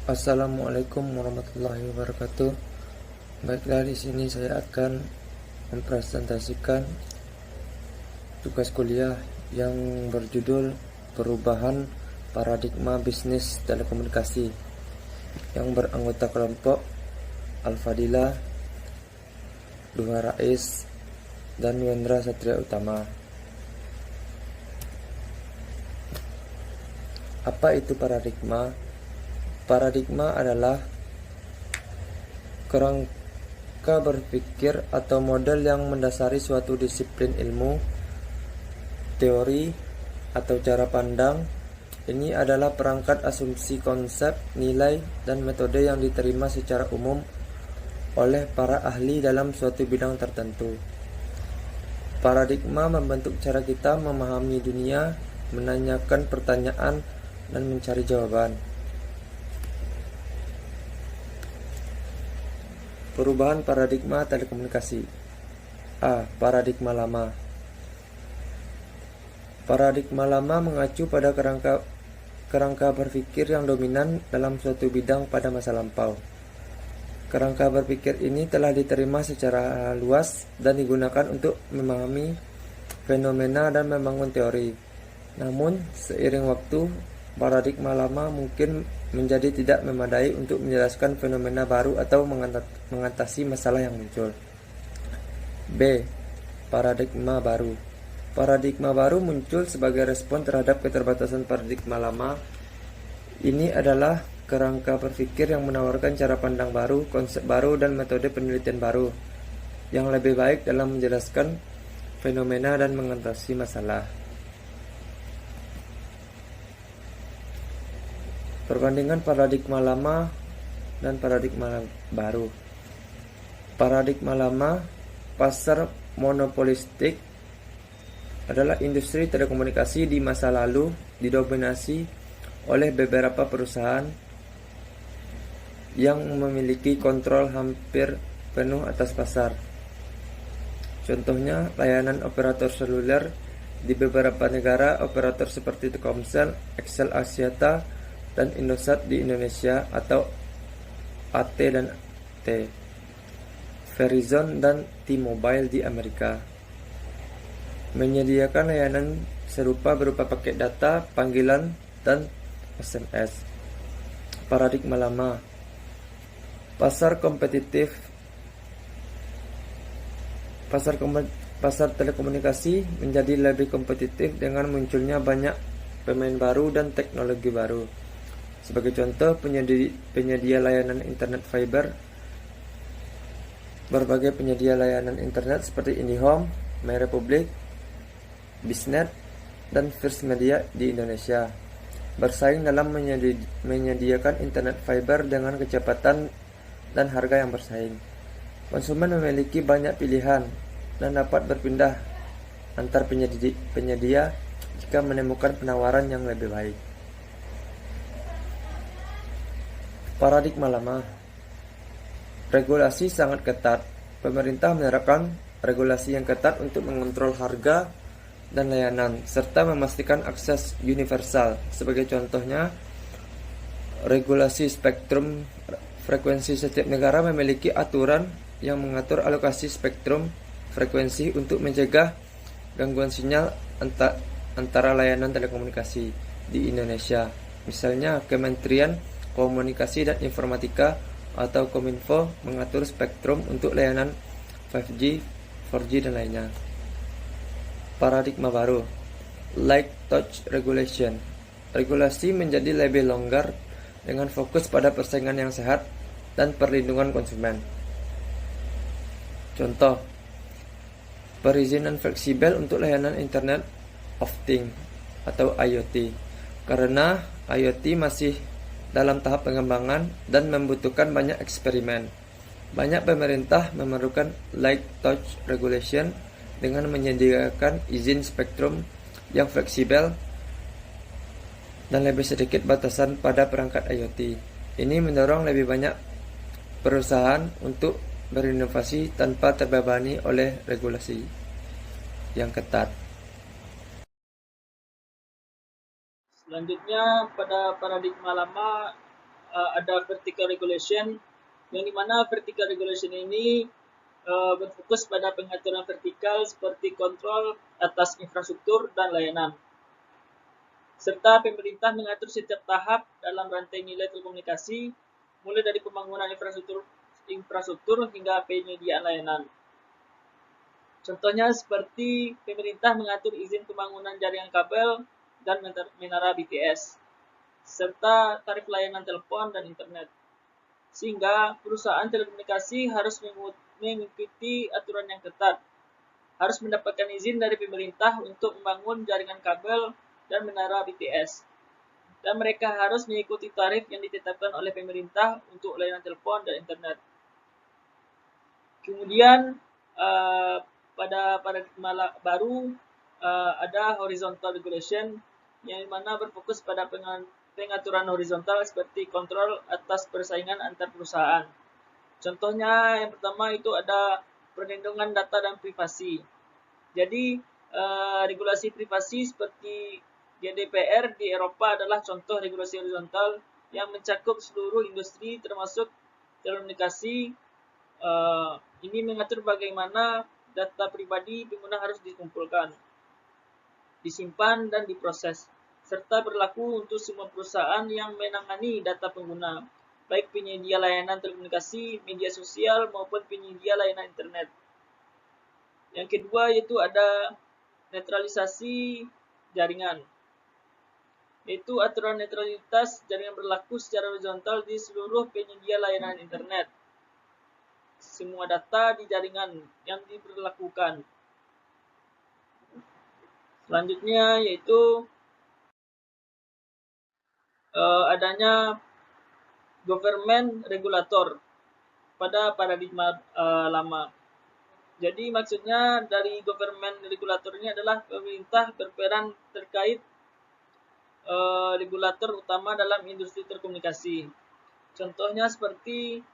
Assalamualaikum warahmatullahi wabarakatuh. Baiklah, di sini saya akan mempresentasikan tugas kuliah yang berjudul Perubahan Paradigma Bisnis Telekomunikasi, yang beranggota kelompok Al-Fadila, Duha Rais, dan Wendra Satria Utama. Apa itu paradigma? Paradigma adalah kerangka berpikir atau model yang mendasari suatu disiplin ilmu, teori, atau cara pandang. Ini adalah perangkat asumsi konsep, nilai, dan metode yang diterima secara umum oleh para ahli dalam suatu bidang tertentu. Paradigma membentuk cara kita memahami dunia, menanyakan pertanyaan, dan mencari jawaban. Perubahan paradigma telekomunikasi. A. Paradigma lama. Paradigma lama mengacu pada kerangka berpikir yang dominan dalam suatu bidang pada masa lampau. Kerangka berpikir ini telah diterima secara luas dan digunakan untuk memahami fenomena dan membangun teori. Namun, seiring waktu, paradigma lama mungkin menjadi tidak memadai untuk menjelaskan fenomena baru atau mengatasi masalah yang muncul. B. Paradigma baru. Paradigma baru muncul sebagai respon terhadap keterbatasan paradigma lama. Ini adalah kerangka berpikir yang menawarkan cara pandang baru, konsep baru, dan metode penelitian baru yang lebih baik dalam menjelaskan fenomena dan mengatasi masalah. Perbandingan paradigma lama dan paradigma baru. Paradigma lama, pasar monopolistik, adalah industri telekomunikasi di masa lalu didominasi oleh beberapa perusahaan yang memiliki kontrol hampir penuh atas pasar. Contohnya, layanan operator seluler di beberapa negara, operator seperti Telkomsel, XL Axiata, dan Indosat di Indonesia atau AT dan T, Verizon dan T-Mobile di Amerika, menyediakan layanan serupa berupa paket data, panggilan, dan SMS. Paradigma lama. Pasar telekomunikasi menjadi lebih kompetitif dengan munculnya banyak pemain baru dan teknologi baru. Sebagai contoh, penyedia layanan internet fiber, berbagai penyedia layanan internet seperti IndiHome, MyRepublic, Biznet, dan First Media di Indonesia bersaing dalam menyediakan internet fiber dengan kecepatan dan harga yang bersaing. Konsumen memiliki banyak pilihan dan dapat berpindah antar penyedia jika menemukan penawaran yang lebih baik. Paradigma lama. Regulasi sangat ketat. Pemerintah menerapkan regulasi yang ketat untuk mengontrol harga dan layanan, serta memastikan akses universal. Sebagai contohnya, regulasi spektrum frekuensi. Setiap negara memiliki aturan yang mengatur alokasi spektrum frekuensi untuk mencegah gangguan sinyal antara layanan telekomunikasi di Indonesia. Misalnya, Kementerian Komunikasi dan Informatika atau Kominfo mengatur spektrum untuk layanan 5G, 4G, dan lainnya. Paradigma baru. Light touch regulation. Regulasi menjadi lebih longgar dengan fokus pada persaingan yang sehat dan perlindungan konsumen. Contoh, perizinan fleksibel untuk layanan Internet of Things atau IoT, karena IoT masih dalam tahap pengembangan dan membutuhkan banyak eksperimen. Banyak pemerintah memerlukan light touch regulation dengan menyediakan izin spektrum yang fleksibel dan lebih sedikit batasan pada perangkat IoT. Ini mendorong lebih banyak perusahaan untuk berinovasi tanpa terbebani oleh regulasi yang ketat. Selanjutnya, pada paradigma lama ada vertical regulation, yang dimana vertical regulation ini berfokus pada pengaturan vertikal seperti kontrol atas infrastruktur dan layanan, serta pemerintah mengatur setiap tahap dalam rantai nilai telekomunikasi, mulai dari pembangunan infrastruktur hingga penyediaan layanan. Contohnya seperti pemerintah mengatur izin pembangunan jaringan kabel dan menara BTS, serta tarif layanan telepon dan internet. Sehingga perusahaan telekomunikasi harus mengikuti aturan yang ketat, harus mendapatkan izin dari pemerintah untuk membangun jaringan kabel dan menara BTS. Dan mereka harus mengikuti tarif yang ditetapkan oleh pemerintah untuk layanan telepon dan internet. Kemudian pada paradigma baru ada horizontal regulation, yang mana berfokus pada pengaturan horizontal seperti kontrol atas persaingan antar perusahaan. Contohnya yang pertama itu ada perlindungan data dan privasi. Jadi regulasi privasi seperti GDPR di Eropa adalah contoh regulasi horizontal yang mencakup seluruh industri termasuk telekomunikasi. Ini mengatur bagaimana data pribadi pengguna harus dikumpulkan, disimpan, dan diproses, serta berlaku untuk semua perusahaan yang menangani data pengguna, baik penyedia layanan telekomunikasi, media sosial, maupun penyedia layanan internet. Yang kedua yaitu ada netralisasi jaringan, yaitu aturan netralitas jaringan berlaku secara horizontal di seluruh penyedia layanan internet. Semua data di jaringan yang diberlakukan. Selanjutnya yaitu adanya government regulator pada paradigma lama. Jadi maksudnya dari government regulator ini adalah pemerintah berperan terkait regulator utama dalam industri telekomunikasi. Contohnya seperti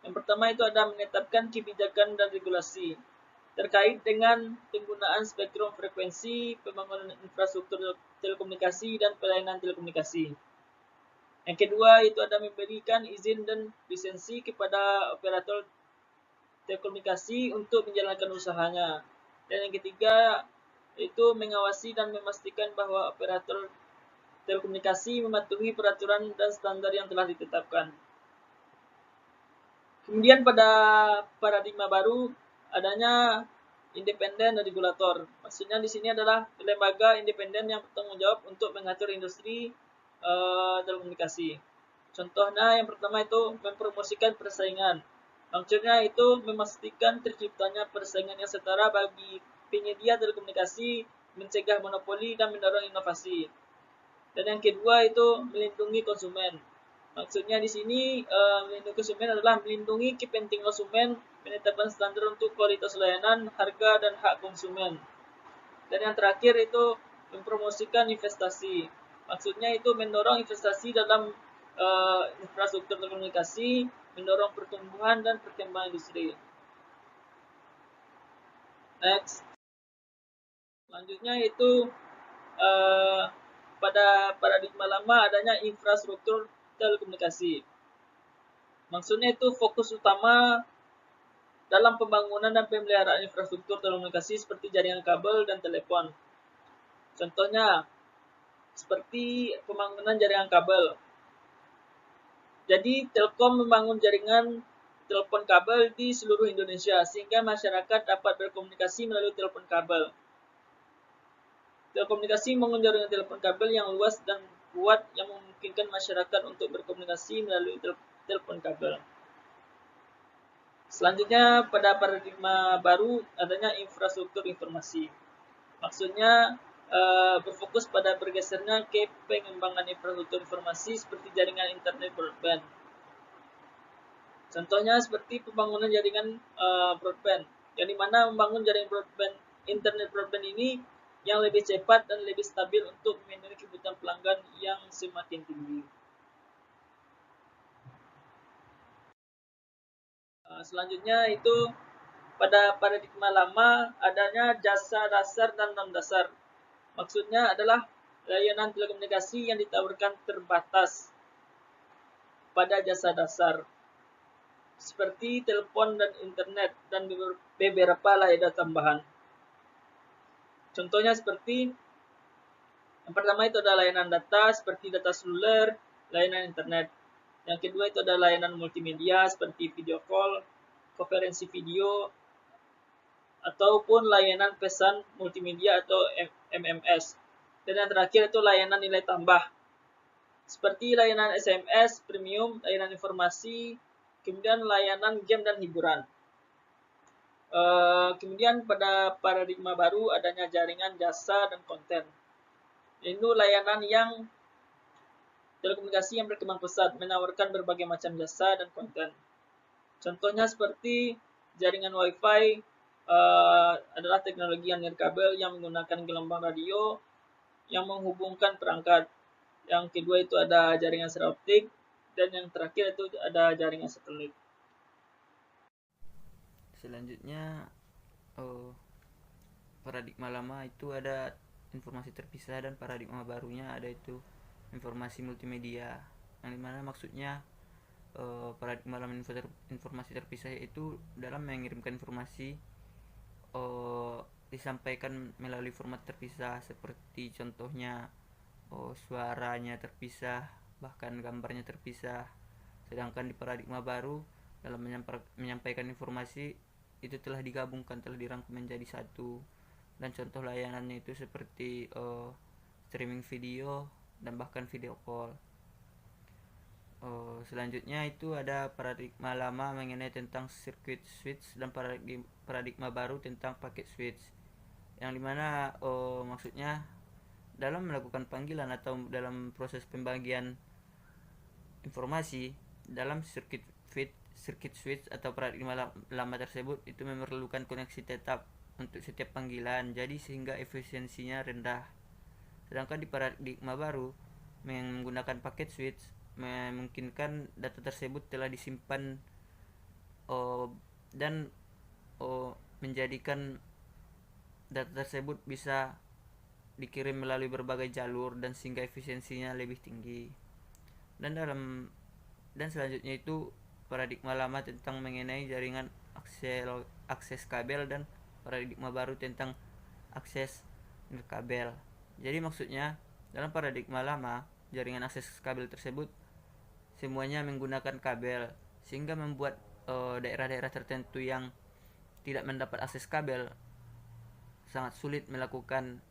yang pertama itu ada menetapkan kebijakan dan regulasi terkait dengan penggunaan spektrum frekuensi, pembangunan infrastruktur telekomunikasi, dan pelayanan telekomunikasi. Yang kedua itu ada memberikan izin dan lisensi kepada operator telekomunikasi untuk menjalankan usahanya. Dan yang ketiga itu mengawasi dan memastikan bahwa operator telekomunikasi mematuhi peraturan dan standar yang telah ditetapkan. Kemudian pada paradigma baru adanya independen regulator. Maksudnya di sini adalah lembaga independen yang bertanggung jawab untuk mengatur industri telekomunikasi. Contohnya yang pertama itu mempromosikan persaingan. Maksudnya itu memastikan terciptanya persaingan yang setara bagi penyedia telekomunikasi, mencegah monopoli dan mendorong inovasi. Dan yang kedua itu melindungi konsumen. Maksudnya di sini melindungi konsumen adalah melindungi kepentingan konsumen, menetapkan standar untuk kualitas layanan, harga, dan hak konsumen. Dan yang terakhir itu mempromosikan investasi. Maksudnya itu mendorong investasi dalam infrastruktur telekomunikasi, mendorong pertumbuhan dan perkembangan industri. Next. Selanjutnya itu pada paradigma lama adanya infrastruktur telekomunikasi. Maksudnya itu fokus utama dalam pembangunan dan pemeliharaan infrastruktur telekomunikasi seperti jaringan kabel dan telepon. Contohnya seperti pembangunan jaringan kabel. Jadi Telkom membangun jaringan telepon kabel di seluruh Indonesia sehingga masyarakat dapat berkomunikasi melalui telepon kabel. Telekomunikasi membangun jaringan telepon kabel yang luas dan kuat yang memungkinkan masyarakat untuk berkomunikasi melalui telepon kabel. Selanjutnya pada paradigma baru adanya infrastruktur informasi. Maksudnya berfokus pada bergesernya ke pengembangan infrastruktur informasi seperti jaringan internet broadband. Contohnya seperti pembangunan jaringan broadband, yang dimana membangun jaringan broadband, internet broadband ini yang lebih cepat dan lebih stabil untuk memenuhi kebutuhan pelanggan yang semakin tinggi. Selanjutnya itu pada paradigma lama adanya jasa dasar dan non-dasar. Maksudnya adalah layanan telekomunikasi yang ditawarkan terbatas. pada jasa dasar seperti telepon dan internet dan beberapa layanan tambahan. Contohnya seperti yang pertama itu ada layanan data seperti data seluler, layanan internet. Yang kedua itu ada layanan multimedia seperti video call, konferensi video, ataupun layanan pesan multimedia atau MMS. Dan yang terakhir itu layanan nilai tambah seperti layanan SMS, premium, layanan informasi, kemudian layanan game dan hiburan. Kemudian pada paradigma baru adanya jaringan jasa dan konten. Ini layanan yang telekomunikasi yang berkembang pesat menawarkan berbagai macam jasa dan konten. Contohnya seperti jaringan Wi-Fi adalah teknologi yang nirkabel yang menggunakan gelombang radio yang menghubungkan perangkat. Yang kedua itu ada jaringan secara optik dan yang terakhir itu ada jaringan satelit. Selanjutnya paradigma lama itu ada informasi terpisah dan paradigma barunya ada itu informasi multimedia, yang dimana maksudnya paradigma lama informasi terpisah itu dalam mengirimkan informasi disampaikan melalui format terpisah seperti contohnya suaranya terpisah, bahkan gambarnya terpisah. Sedangkan di paradigma baru dalam menyampaikan informasi itu telah digabungkan, telah dirangkum menjadi satu. Dan contoh layanannya itu seperti streaming video dan bahkan video call. Selanjutnya itu ada paradigma lama mengenai tentang circuit switch dan paradigma baru tentang packet switch, yang dimana maksudnya dalam melakukan panggilan atau dalam proses pembagian informasi dalam circuit switch atau paradigma lama tersebut itu memerlukan koneksi tetap untuk setiap panggilan, jadi sehingga efisiensinya rendah. Sedangkan di paradigma baru menggunakan packet switch memungkinkan data tersebut telah disimpan dan menjadikan data tersebut bisa dikirim melalui berbagai jalur dan sehingga efisiensinya lebih tinggi. Dan selanjutnya itu paradigma lama tentang mengenai jaringan akses kabel dan paradigma baru tentang akses nirkabel. Jadi maksudnya dalam paradigma lama jaringan akses kabel tersebut semuanya menggunakan kabel, sehingga membuat daerah-daerah tertentu yang tidak mendapat akses kabel sangat sulit melakukan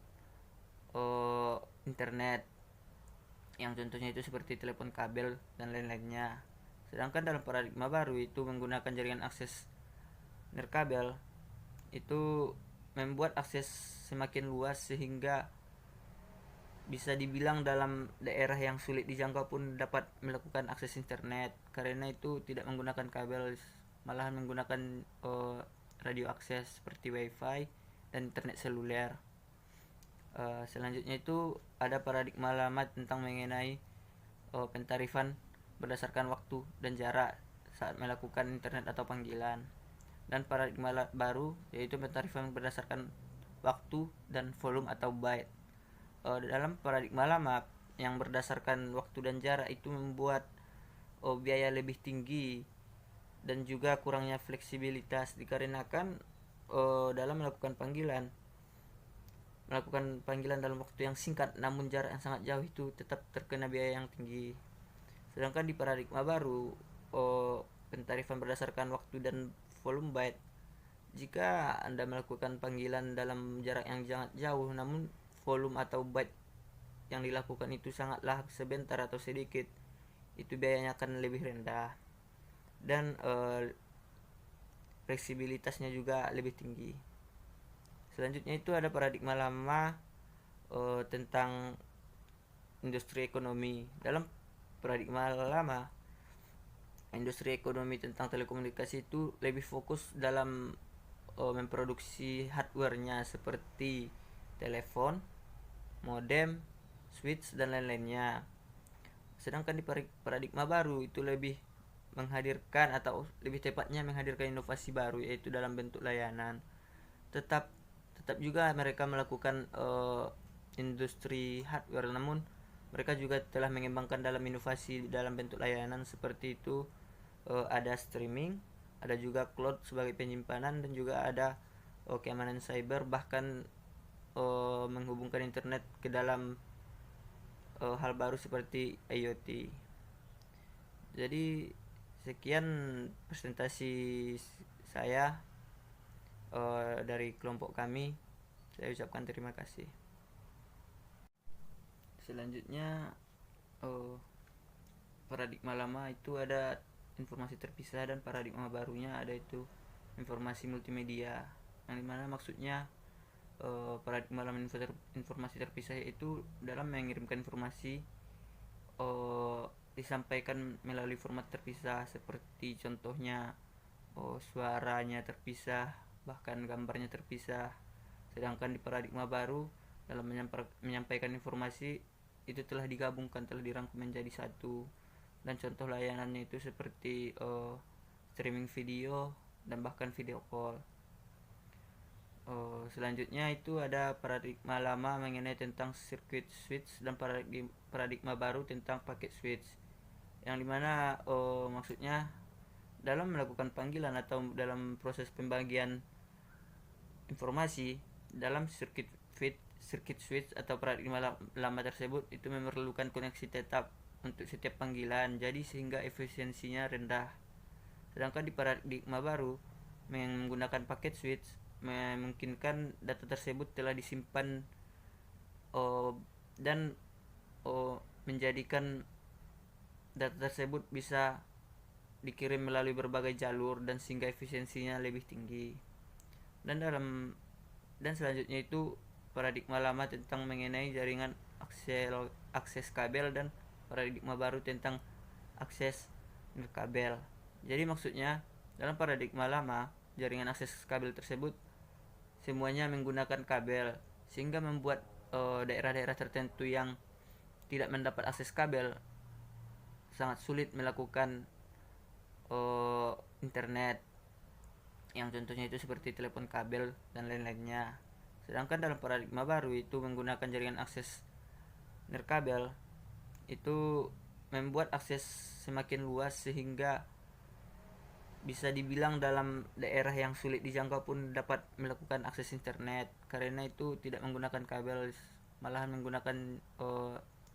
internet, yang contohnya itu seperti telepon kabel dan lain-lainnya. Sedangkan dalam paradigma baru itu menggunakan jaringan akses nirkabel itu membuat akses semakin luas sehingga bisa dibilang dalam daerah yang sulit dijangkau pun dapat melakukan akses internet, karena itu tidak menggunakan kabel, malahan menggunakan radio akses seperti wifi dan internet seluler. Selanjutnya itu ada paradigma lama tentang mengenai pentarifan berdasarkan waktu dan jarak saat melakukan internet atau panggilan. Dan paradigma baru yaitu pentarifan berdasarkan waktu dan volume atau byte. Dalam paradigma lama yang berdasarkan waktu dan jarak itu membuat biaya lebih tinggi dan juga kurangnya fleksibilitas, dikarenakan dalam melakukan panggilan dalam waktu yang singkat namun jarak yang sangat jauh itu tetap terkena biaya yang tinggi. Sedangkan di paradigma baru pentarifan berdasarkan waktu dan volume byte, jika Anda melakukan panggilan dalam jarak yang sangat jauh namun volume atau byte yang dilakukan itu sangatlah sebentar atau sedikit, itu biayanya akan lebih rendah dan fleksibilitasnya juga lebih tinggi. Selanjutnya itu ada paradigma lama tentang industri ekonomi. Dalam paradigma lama, industri ekonomi tentang telekomunikasi itu lebih fokus dalam memproduksi hardware-nya seperti telepon, modem, switch dan lain-lainnya. Sedangkan di paradigma baru itu lebih menghadirkan atau lebih tepatnya menghadirkan inovasi baru yaitu dalam bentuk layanan. Tetap juga mereka melakukan industri hardware, namun mereka juga telah mengembangkan dalam inovasi dalam bentuk layanan seperti itu ada streaming, ada juga cloud sebagai penyimpanan, dan juga ada keamanan cyber, bahkan menghubungkan internet ke dalam hal baru seperti IoT. Jadi sekian presentasi saya dari kelompok kami. Saya ucapkan terima kasih. Selanjutnya paradigma lama itu ada informasi terpisah, dan paradigma barunya ada itu informasi multimedia, yang dimana maksudnya paradigma lama informasi terpisah itu dalam mengirimkan informasi disampaikan melalui format terpisah, seperti contohnya suaranya terpisah, bahkan gambarnya terpisah. Sedangkan di paradigma baru dalam menyampaikan informasi itu telah digabungkan, telah dirangkum menjadi satu, dan contoh layanannya itu seperti streaming video dan bahkan video call. Selanjutnya itu ada paradigma lama mengenai tentang circuit switch dan paradigma baru tentang packet switch, yang dimana maksudnya dalam melakukan panggilan atau dalam proses pembagian informasi dalam circuit switch atau paradigma lama tersebut itu memerlukan koneksi tetap untuk setiap panggilan, jadi sehingga efisiensinya rendah. Sedangkan di paradigma baru menggunakan packet switch memungkinkan data tersebut telah disimpan dan menjadikan data tersebut bisa dikirim melalui berbagai jalur, dan sehingga efisiensinya lebih tinggi. Dan selanjutnya itu paradigma lama tentang mengenai jaringan akses kabel, dan paradigma baru tentang akses kabel. Jadi maksudnya dalam paradigma lama jaringan akses kabel tersebut semuanya menggunakan kabel, sehingga membuat daerah-daerah tertentu yang tidak mendapat akses kabel sangat sulit melakukan internet, yang contohnya itu seperti telepon kabel dan lain-lainnya. Sedangkan dalam paradigma baru itu menggunakan jaringan akses nirkabel itu membuat akses semakin luas, sehingga bisa dibilang dalam daerah yang sulit dijangkau pun dapat melakukan akses internet, karena itu tidak menggunakan kabel, malahan menggunakan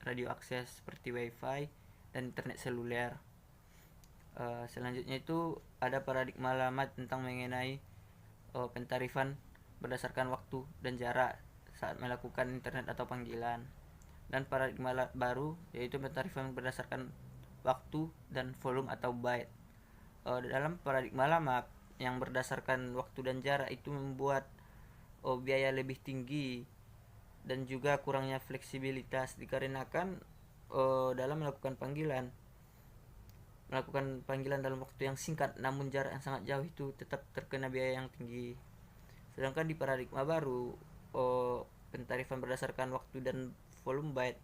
radio akses seperti wifi dan internet seluler. Selanjutnya itu ada paradigma lama tentang mengenai pentarifan berdasarkan waktu dan jarak saat melakukan internet atau panggilan, dan paradigma baru yaitu pentarifan berdasarkan waktu dan volume atau byte. Dalam paradigma lama yang berdasarkan waktu dan jarak itu membuat biaya lebih tinggi dan juga kurangnya fleksibilitas, dikarenakan dalam melakukan panggilan dalam waktu yang singkat namun jarak yang sangat jauh itu tetap terkena biaya yang tinggi. Sedangkan di paradigma baru pentarifan berdasarkan waktu dan volume byte,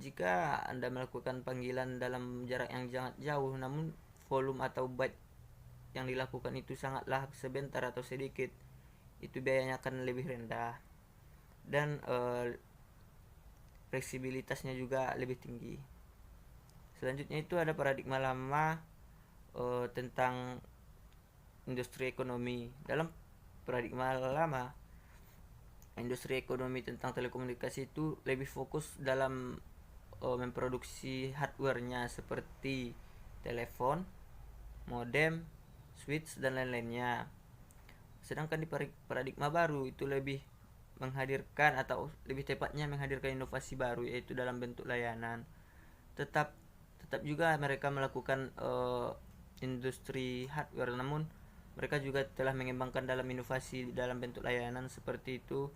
jika Anda melakukan panggilan dalam jarak yang sangat jauh namun volume atau byte yang dilakukan itu sangatlah sebentar atau sedikit, itu biayanya akan lebih rendah, dan fleksibilitasnya juga lebih tinggi. Selanjutnya itu ada paradigma lama tentang industri ekonomi. Dalam paradigma lama, industri ekonomi tentang telekomunikasi itu lebih fokus dalam memproduksi hardware-nya seperti telepon, modem, switch dan lain-lainnya. Sedangkan di paradigma baru itu lebih menghadirkan, atau lebih tepatnya menghadirkan inovasi baru, yaitu dalam bentuk layanan. Tetap juga mereka melakukan industri hardware, namun mereka juga telah mengembangkan dalam inovasi dalam bentuk layanan seperti itu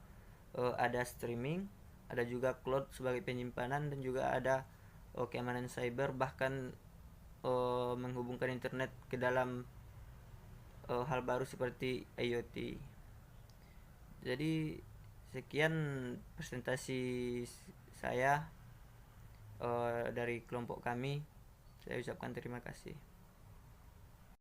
ada streaming, ada juga cloud sebagai penyimpanan, dan juga ada keamanan cyber, bahkan menghubungkan internet ke dalam hal baru seperti IoT. Jadi sekian presentasi saya dari kelompok kami. Saya ucapkan terima kasih.